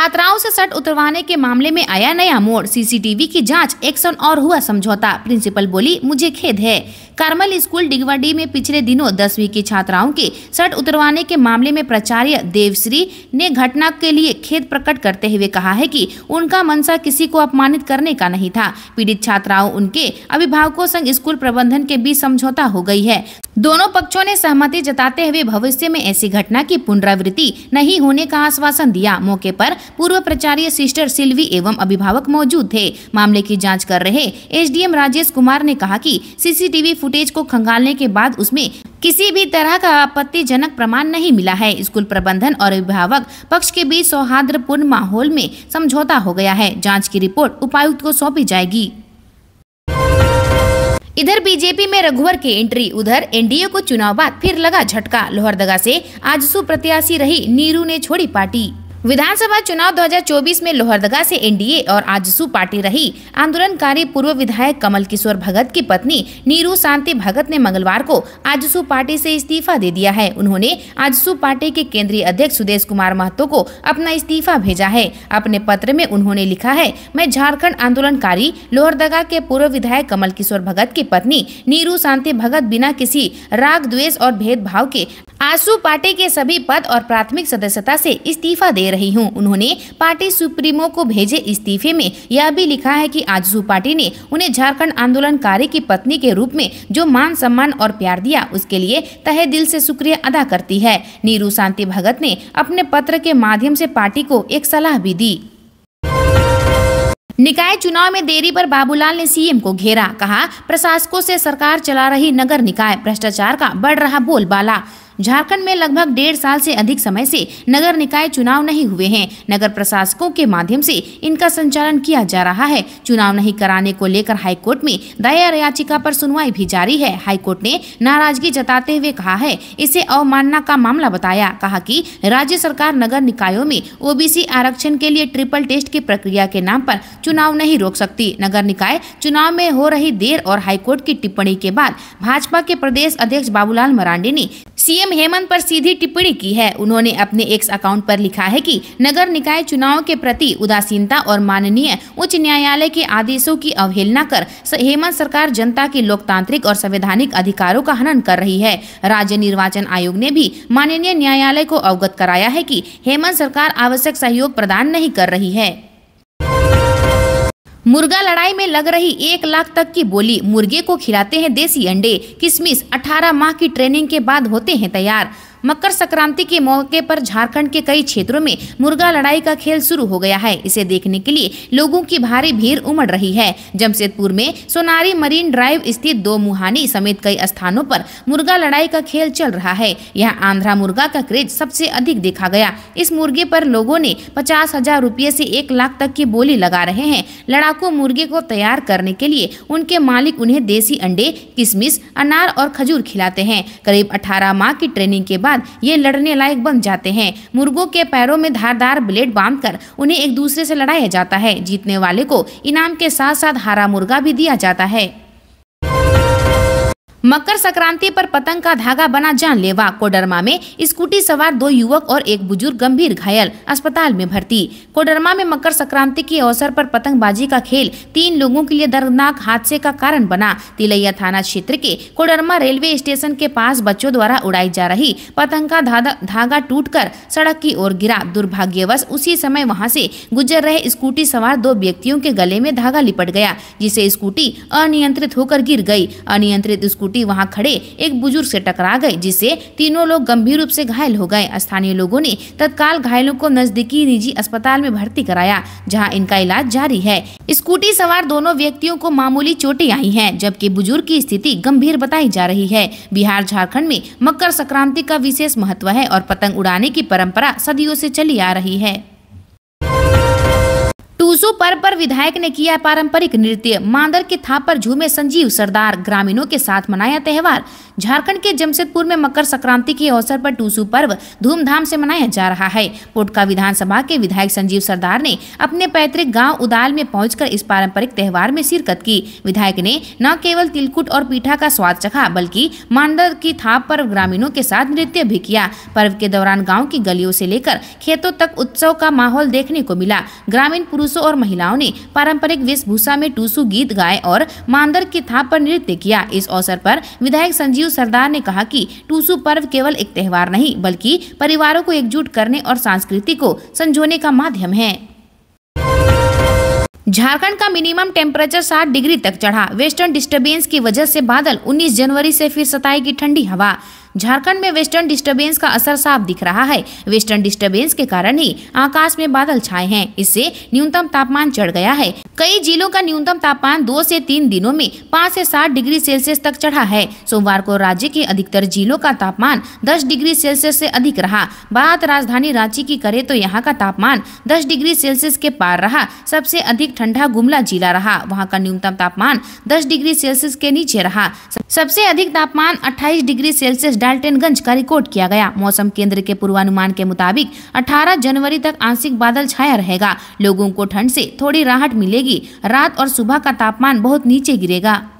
छात्राओं से शर्ट उतरवाने के मामले में आया नया मोड़। सीसीटीवी की जांच, एक्शन और हुआ समझौता। प्रिंसिपल बोली, मुझे खेद है। कार्मल स्कूल डिगवाडी में पिछले दिनों 10वीं की छात्राओं के शर्ट उतरवाने के मामले में प्राचार्य देवश्री ने घटना के लिए खेद प्रकट करते हुए कहा है कि उनका मंशा किसी को अपमानित करने का नहीं था। पीड़ित छात्राओं, उनके अभिभावकों संग स्कूल प्रबंधन के बीच समझौता हो गई है। दोनों पक्षों ने सहमति जताते हुए भविष्य में ऐसी घटना की पुनरावृत्ति नहीं होने का आश्वासन दिया। मौके पर पूर्व प्राचार्य सिस्टर सिल्वी एवं अभिभावक मौजूद थे। मामले की जांच कर रहे एसडीएम राजेश कुमार ने कहा कि सीसीटीवी फुटेज को खंगालने के बाद उसमें किसी भी तरह का आपत्तिजनक प्रमाण नहीं मिला है। स्कूल प्रबंधन और अभिभावक पक्ष के बीच सौहार्दपूर्ण माहौल में समझौता हो गया है। जांच की रिपोर्ट उपायुक्त को सौंपी जाएगी। इधर बीजेपी में रघुवर की एंट्री, उधर एनडीए को चुनाव बाद फिर लगा झटका। लोहरदगा से आजसू प्रत्याशी रही नीरू ने छोड़ी पार्टी। विधानसभा चुनाव 2024 में लोहरदगा से एनडीए और आजसू पार्टी रही आंदोलनकारी पूर्व विधायक कमल किशोर भगत की पत्नी नीरू शांति भगत ने मंगलवार को आजसू पार्टी से इस्तीफा दे दिया है। उन्होंने आजसू पार्टी के केंद्रीय अध्यक्ष सुदेश कुमार महतो को अपना इस्तीफा भेजा है। अपने पत्र में उन्होंने लिखा है, मैं झारखंड आंदोलनकारी लोहरदगा के पूर्व विधायक कमल किशोर भगत की पत्नी नीरू शांति भगत बिना किसी राग द्वेष और भेदभाव के आजसू पार्टी के सभी पद और प्राथमिक सदस्यता से इस्तीफा दे रही हूं। उन्होंने पार्टी सुप्रीमो को भेजे इस्तीफे में यह भी लिखा है कि आजसू पार्टी ने उन्हें झारखंड आंदोलनकारी की पत्नी के रूप में जो मान सम्मान और प्यार दिया, उसके लिए तहे दिल से शुक्रिया अदा करती है। नीरू शांति भगत ने अपने पत्र के माध्यम से पार्टी को एक सलाह भी दी। निकाय चुनाव में देरी पर बाबूलाल ने सीएम को घेरा, कहा प्रशासकों से सरकार चला रही नगर निकाय भ्रष्टाचार का बढ़ रहा बोलबाला। झारखंड में लगभग 1.5 साल से अधिक समय से नगर निकाय चुनाव नहीं हुए हैं। नगर प्रशासकों के माध्यम से इनका संचालन किया जा रहा है। चुनाव नहीं कराने को लेकर हाईकोर्ट में दायर याचिका पर सुनवाई भी जारी है। हाईकोर्ट ने नाराजगी जताते हुए कहा है, इसे अवमानना का मामला बताया। कहा कि राज्य सरकार नगर निकायों में ओबीसी आरक्षण के लिए ट्रिपल टेस्ट की प्रक्रिया के नाम पर चुनाव नहीं रोक सकती। नगर निकाय चुनाव में हो रही देर और हाईकोर्ट की टिप्पणी के बाद भाजपा के प्रदेश अध्यक्ष बाबूलाल मरांडी ने सीएम हेमंत पर सीधी टिप्पणी की है। उन्होंने अपने एक्स अकाउंट पर लिखा है कि नगर निकाय चुनाव के प्रति उदासीनता और माननीय उच्च न्यायालय के आदेशों की अवहेलना कर हेमंत सरकार जनता के लोकतांत्रिक और संवैधानिक अधिकारों का हनन कर रही है। राज्य निर्वाचन आयोग ने भी माननीय न्यायालय को अवगत कराया है कि हेमंत सरकार आवश्यक सहयोग प्रदान नहीं कर रही है। मुर्गा लड़ाई में लग रही 1 लाख तक की बोली, मुर्गे को खिलाते हैं देसी अंडे, किशमिश। 18 माह की ट्रेनिंग के बाद होते हैं तैयार। मकर संक्रांति के मौके पर झारखंड के कई क्षेत्रों में मुर्गा लड़ाई का खेल शुरू हो गया है। इसे देखने के लिए लोगों की भारी भीड़ उमड़ रही है। जमशेदपुर में सोनारी मरीन ड्राइव स्थित 2 मुहानी समेत कई स्थानों पर मुर्गा लड़ाई का खेल चल रहा है। यहाँ आंध्रा मुर्गा का क्रेज सबसे अधिक देखा गया। इस मुर्गे पर लोगों ने 50,000 रुपये से 1 लाख तक की बोली लगा रहे हैं। लड़ाकू मुर्गे को तैयार करने के लिए उनके मालिक उन्हें देसी अंडे, किशमिश, अनार और खजूर खिलाते हैं। करीब 18 माह की ट्रेनिंग के बाद ये लड़ने लायक बन जाते हैं। मुर्गों के पैरों में धारदार ब्लेड बांधकर उन्हें एक दूसरे से लड़ाया जाता है। जीतने वाले को इनाम के साथ साथ हरा मुर्गा भी दिया जाता है। मकर संक्रांति पर पतंग का धागा बना जानलेवा। कोडरमा में स्कूटी सवार 2 युवक और एक बुजुर्ग गंभीर घायल, अस्पताल में भर्ती। कोडरमा में मकर संक्रांति के अवसर पर पतंगबाजी का खेल 3 लोगों के लिए दर्दनाक हादसे का कारण बना। तिलैया थाना क्षेत्र के कोडरमा रेलवे स्टेशन के पास बच्चों द्वारा उड़ाई जा रही पतंग का धागा टूटकर सड़क की ओर गिरा। दुर्भाग्यवश उसी समय वहां से गुजर रहे स्कूटी सवार 2 व्यक्तियों के गले में धागा लिपट गया, जिससे स्कूटी अनियंत्रित होकर गिर गई। अनियंत्रित स्कूटी वहां खड़े एक बुजुर्ग से टकरा गई, जिससे तीनों लोग गंभीर रूप से घायल हो गए। स्थानीय लोगों ने तत्काल घायलों को नजदीकी निजी अस्पताल में भर्ती कराया, जहां इनका इलाज जारी है। स्कूटी सवार दोनों व्यक्तियों को मामूली चोटें आई हैं, जबकि बुजुर्ग की स्थिति गंभीर बताई जा रही है। बिहार झारखंड में मकर संक्रांति का विशेष महत्व है और पतंग उड़ाने की परंपरा सदियों से चली आ रही है। टूसू पर्व पर विधायक ने किया पारंपरिक नृत्य। मांदर के थाप पर झूमे संजीव सरदार। ग्रामीणों के साथ मनाया त्योहार। झारखंड के जमशेदपुर में मकर संक्रांति के अवसर पर टूसू पर्व धूमधाम से मनाया जा रहा है। पोटका विधानसभा के विधायक संजीव सरदार ने अपने पैतृक गांव उदाल में पहुंचकर इस पारंपरिक त्योहार में शिरकत की। विधायक ने न केवल तिलकुट और पीठा का स्वाद चखा बल्कि मांदर की थाप पर ग्रामीणों के साथ नृत्य भी किया। पर्व के दौरान गाँव की गलियों से लेकर खेतों तक उत्सव का माहौल देखने को मिला। ग्रामीण पुरुषों और महिलाओं ने पारंपरिक वेशभूषा में टूसू गीत गाए और मांदर की थाप पर नृत्य किया। इस अवसर पर विधायक संजीव सरदार ने कहा कि टूसू पर्व केवल एक त्योहार नहीं बल्कि परिवारों को एकजुट करने और संस्कृति को संजोने का माध्यम है। झारखंड का मिनिमम टेम्परेचर 60 डिग्री तक चढ़ा। वेस्टर्न डिस्टर्बेंस की वजह से बादल। 19 जनवरी से फिर सताएगी ठंडी हवा। झारखंड में वेस्टर्न डिस्टर्बेंस का असर साफ दिख रहा है। वेस्टर्न डिस्टर्बेंस के कारण ही आकाश में बादल छाए हैं। इससे न्यूनतम तापमान चढ़ गया है। कई जिलों का न्यूनतम तापमान 2 से 3 दिनों में 5 से 7 डिग्री सेल्सियस तक चढ़ा है। सोमवार को राज्य के अधिकतर जिलों का तापमान 10 डिग्री सेल्सियस से अधिक रहा। बात राजधानी रांची की करे तो यहाँ का तापमान 10 डिग्री सेल्सियस के पार रहा। सबसे अधिक ठंडा गुमला जिला रहा। वहाँ का न्यूनतम तापमान 10 डिग्री सेल्सियस के नीचे रहा। सबसे अधिक तापमान 28 डिग्री सेल्सियस डाल्टनगंज का रिकॉर्ड किया गया। मौसम केंद्र के पूर्वानुमान के मुताबिक 18 जनवरी तक आंशिक बादल छाया रहेगा। लोगों को ठंड से थोड़ी राहत मिलेगी। रात और सुबह का तापमान बहुत नीचे गिरेगा।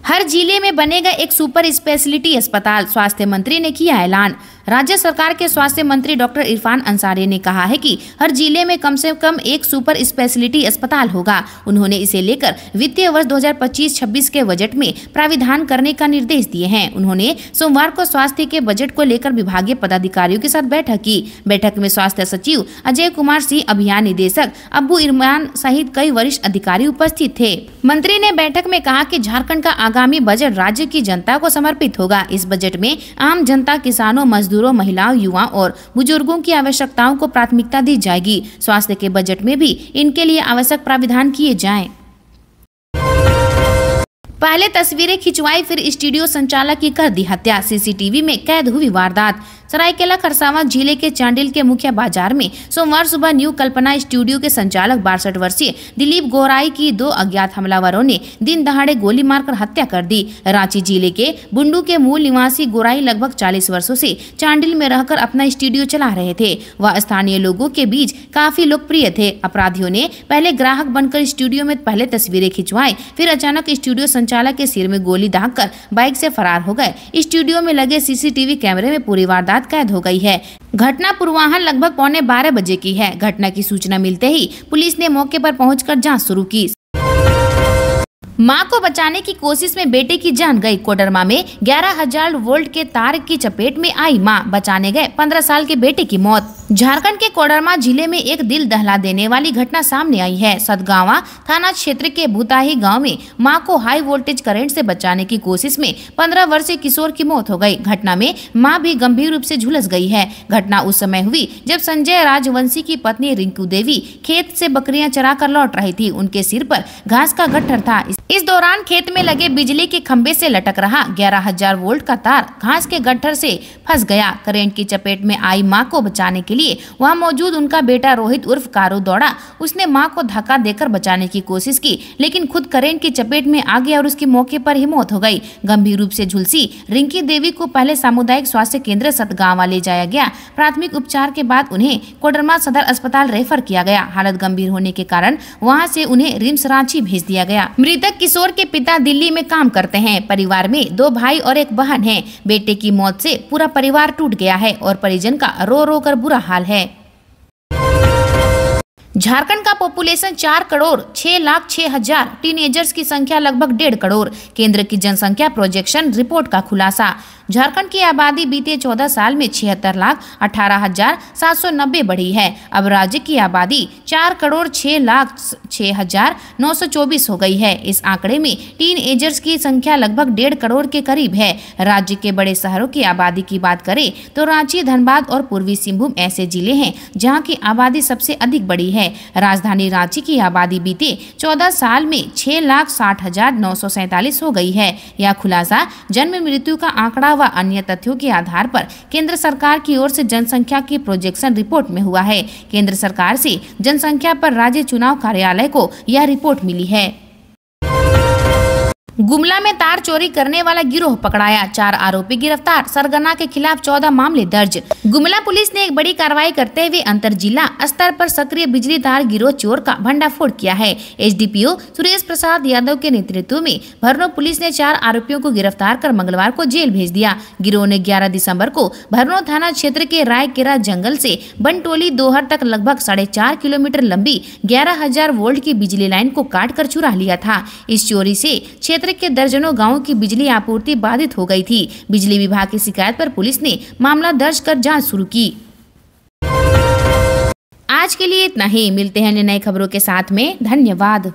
हर जिले में बनेगा एक सुपर स्पेशलिटी अस्पताल। स्वास्थ्य मंत्री ने किया ऐलान। राज्य सरकार के स्वास्थ्य मंत्री डॉक्टर इरफान अंसारी ने कहा है कि हर जिले में कम से कम एक सुपर स्पेशलिटी अस्पताल होगा। उन्होंने इसे लेकर वित्तीय वर्ष 2025-26 के बजट में प्राविधान करने का निर्देश दिए हैं। उन्होंने सोमवार को स्वास्थ्य के बजट को लेकर विभागीय पदाधिकारियों के साथ बैठक की। बैठक में स्वास्थ्य सचिव अजय कुमार सिंह, अभियान निदेशक अब्बू इरमान सहित कई वरिष्ठ अधिकारी उपस्थित थे। मंत्री ने बैठक में कहा कि झारखंड का आगामी बजट राज्य की जनता को समर्पित होगा। इस बजट में आम जनता, किसानों, मजदूरों, महिलाओं, युवाओं और बुजुर्गों की आवश्यकताओं को प्राथमिकता दी जाएगी। स्वास्थ्य के बजट में भी इनके लिए आवश्यक प्राविधान किए जाएं। पहले तस्वीरें खिंचवाई फिर स्टूडियो संचालक की कर दी हत्या। सीसीटीवी में कैद हुई वारदात। सरायकेला खरसावां जिले के चांडिल के मुख्य बाजार में सोमवार सुबह न्यू कल्पना स्टूडियो के संचालक 62 वर्षीय दिलीप गोराई की 2 अज्ञात हमलावरों ने दिन दहाड़े गोली मारकर हत्या कर दी। रांची जिले के बुंडू के मूल निवासी गोराई लगभग 40 वर्षों से चांडिल में रहकर अपना स्टूडियो चला रहे थे। वह स्थानीय लोगों के बीच काफी लोकप्रिय थे। अपराधियों ने पहले ग्राहक बनकर स्टूडियो में पहले तस्वीरें खिंचवाई, फिर अचानक स्टूडियो संचालक के सिर में गोली दागकर बाइक से फरार हो गए। स्टूडियो में लगे सीसीटीवी कैमरे में पूरी वारदात कैद हो गई है। घटना पूर्वाह्न लगभग 11:15 बजे की है। घटना की सूचना मिलते ही पुलिस ने मौके पर पहुंचकर जांच शुरू की। मां को बचाने की कोशिश में बेटे की जान गई। कोडरमा में 11,000 वोल्ट के तार की चपेट में आई मां, बचाने गए 15 साल के बेटे की मौत। झारखंड के कोडरमा जिले में एक दिल दहला देने वाली घटना सामने आई है। सतगावा थाना क्षेत्र के भूताही गांव में मां को हाई वोल्टेज करंट से बचाने की कोशिश में 15 वर्षीय किशोर की मौत हो गई। घटना में मां भी गंभीर रूप से झुलस गई है। घटना उस समय हुई जब संजय राजवंशी की पत्नी रिंकू देवी खेत से बकरियां चरा कर लौट रही थी। उनके सिर पर घास का गट्ठर था। इस दौरान खेत में लगे बिजली के खंभे से लटक रहा 11,000 वोल्ट का तार घास के गट्ठर से फंस गया। करंट की चपेट में आई मां को बचाने के लिए वहां मौजूद उनका बेटा रोहित उर्फ कारू दौड़ा। उसने मां को धक्का देकर बचाने की कोशिश की, लेकिन खुद करंट की चपेट में आ गया और उसकी मौके पर ही मौत हो गई। गंभीर रूप से झुलसी रिंकी देवी को पहले सामुदायिक स्वास्थ्य केंद्र सतगावा ले जाया गया। प्राथमिक उपचार के बाद उन्हें कोडरमा सदर अस्पताल रेफर किया गया। हालत गंभीर होने के कारण वहां से उन्हें रिम्स रांची भेज दिया गया। मृतक किशोर के पिता दिल्ली में काम करते हैं। परिवार में 2 भाई और 1 बहन है। बेटे की मौत से पूरा परिवार टूट गया है और परिजन का रो रो कर बुरा हाल है। झारखंड का पॉपुलेशन 4 करोड़ 6,06,000, टीनेजर्स की संख्या लगभग 1.5 करोड़। केंद्र की जनसंख्या प्रोजेक्शन रिपोर्ट का खुलासा। झारखंड की आबादी बीते 14 साल में 76,18,790 बढ़ी है। अब राज्य की आबादी 4 करोड़ 6,06,924 हो गई है। इस आंकड़े में टीन एजर्स की संख्या लगभग 1.5 करोड़ के करीब है। राज्य के बड़े शहरों की आबादी की बात करें तो रांची, धनबाद और पूर्वी सिंहभूम ऐसे जिले हैं जहां की आबादी सबसे अधिक बड़ी है। राजधानी रांची की आबादी बीते 14 साल में 6,60,947 हो गई है। यह खुलासा जन्म मृत्यु का आंकड़ा प्रवाह व अन्य तथ्यों के आधार पर केंद्र सरकार की ओर से जनसंख्या की प्रोजेक्शन रिपोर्ट में हुआ है। केंद्र सरकार से जनसंख्या पर राज्य चुनाव कार्यालय को यह रिपोर्ट मिली है। गुमला में तार चोरी करने वाला गिरोह पकड़ाया, 4 आरोपी गिरफ्तार, सरगना के खिलाफ 14 मामले दर्ज। गुमला पुलिस ने एक बड़ी कार्रवाई करते हुए अंतर जिला स्तर पर सक्रिय बिजली तार गिरोह चोर का भंडाफोड़ किया है। एसडीपीओ सुरेश प्रसाद यादव के नेतृत्व में भरनो पुलिस ने 4 आरोपियों को गिरफ्तार कर मंगलवार को जेल भेज दिया। गिरोह ने 11 दिसंबर को भरनो थाना क्षेत्र के रायकेरा जंगल से बनटोली दोहर तक लगभग 4.5 किलोमीटर लंबी 11,000 वोल्ट की बिजली लाइन को काट कर चुरा लिया था। इस चोरी से क्षेत्र के दर्जनों गांवों की बिजली आपूर्ति बाधित हो गई थी। बिजली विभाग की शिकायत पर पुलिस ने मामला दर्ज कर जांच शुरू की। आज के लिए इतना ही, मिलते हैं नई खबरों के साथ में। धन्यवाद।